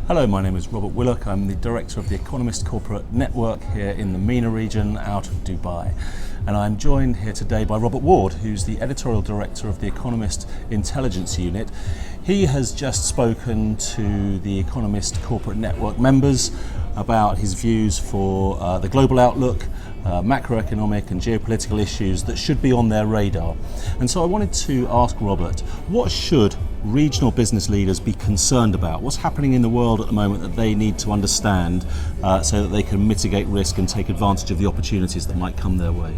Hello, my name is Robert Willock. I'm the Director of the Economist Corporate Network here in the MENA region out of Dubai. And I'm joined here today by Robert Ward, who's the Editorial Director of the Economist Intelligence Unit. He has just spoken to the Economist Corporate Network members about his views for the global outlook, macroeconomic and geopolitical issues that should be on their radar. And so I wanted to ask Robert, what should regional business leaders be concerned about? What's happening in the world at the moment that they need to understand so that they can mitigate risk and take advantage of the opportunities that might come their way?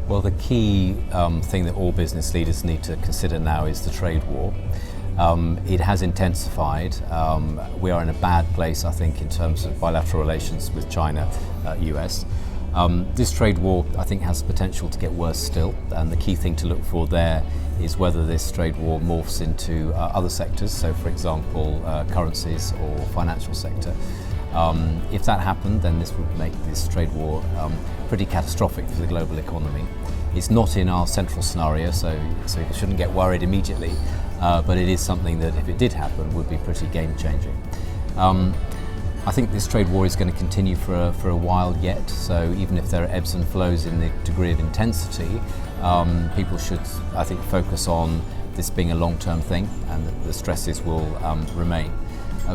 Well, the key thing that all business leaders need to consider now is the trade war. It has intensified. We are in a bad place, I think, in terms of bilateral relations with China, US. This trade war, I think, has the potential to get worse still, and the key thing to look for there is whether this trade war morphs into other sectors, so for example currencies or financial sector. If that happened, then this would make this trade war pretty catastrophic for the global economy. It's not in our central scenario, so you shouldn't get worried immediately, but it is something that, if it did happen, would be pretty game-changing. I think this trade war is going to continue for a while yet, so even if there are ebbs and flows in the degree of intensity, people should, I think, focus on this being a long-term thing and that the stresses will remain.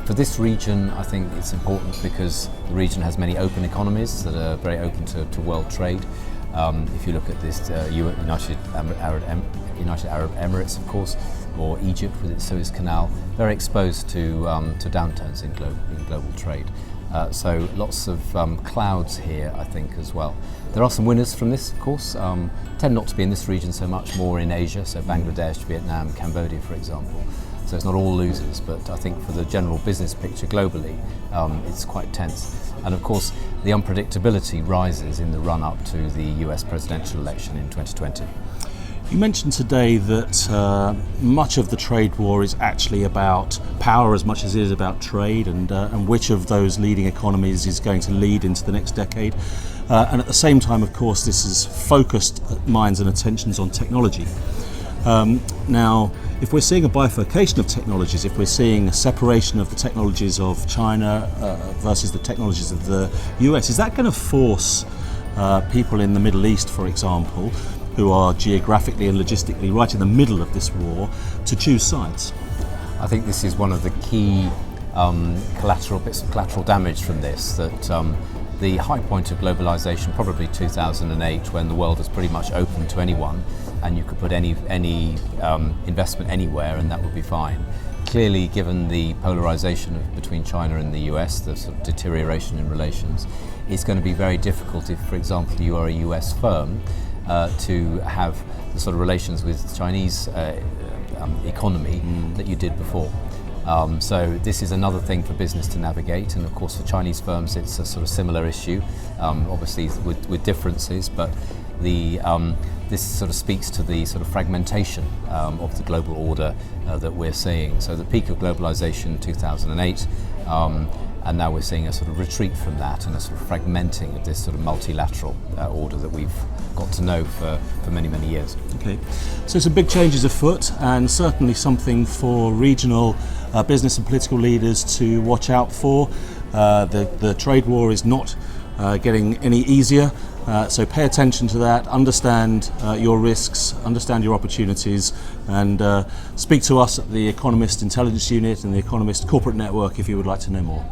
For this region, I think it's important because the region has many open economies that are very open to world trade. If you look at this United Arab Emirates, of course, or Egypt with its Suez Canal, very exposed to downturns in global trade. So lots of clouds here, I think, as well. There are some winners from this, of course. Tend not to be in this region so much, more in Asia, so Bangladesh, Vietnam, Cambodia, for example. So it's not all losers, but I think for the general business picture globally, it's quite tense. And of course, the unpredictability rises in the run-up to the US presidential election in 2020. You mentioned today that much of the trade war is actually about power as much as it is about trade, and which of those leading economies is going to lead into the next decade. And at the same time, of course, this has focused minds and attentions on technology. Now, if we're seeing a bifurcation of technologies, if we're seeing a separation of the technologies of China versus the technologies of the US, is that going to force people in the Middle East, for example, who are geographically and logistically right in the middle of this war, to choose sides? I think this is one of the key bits of collateral damage from this, that the high point of globalization, probably 2008, when the world was pretty much open to anyone and you could put any investment anywhere and that would be fine. Clearly, given the polarization between China and the US, the sort of deterioration in relations, it's going to be very difficult if, for example, you are a US firm to have the sort of relations with the Chinese economy that you did before. So this is another thing for business to navigate, and of course for Chinese firms it's a sort of similar issue, obviously with differences, but this sort of speaks to the sort of fragmentation of the global order that we're seeing. So the peak of globalization 2008, and now we're seeing a sort of retreat from that and a sort of fragmenting of this sort of multilateral order that we've got to know for many, many years. Okay, so some big changes afoot, and certainly something for regional business and political leaders to watch out for. The trade war is not getting any easier, so pay attention to that, understand your risks, understand your opportunities, and speak to us at the Economist Intelligence Unit and the Economist Corporate Network if you would like to know more.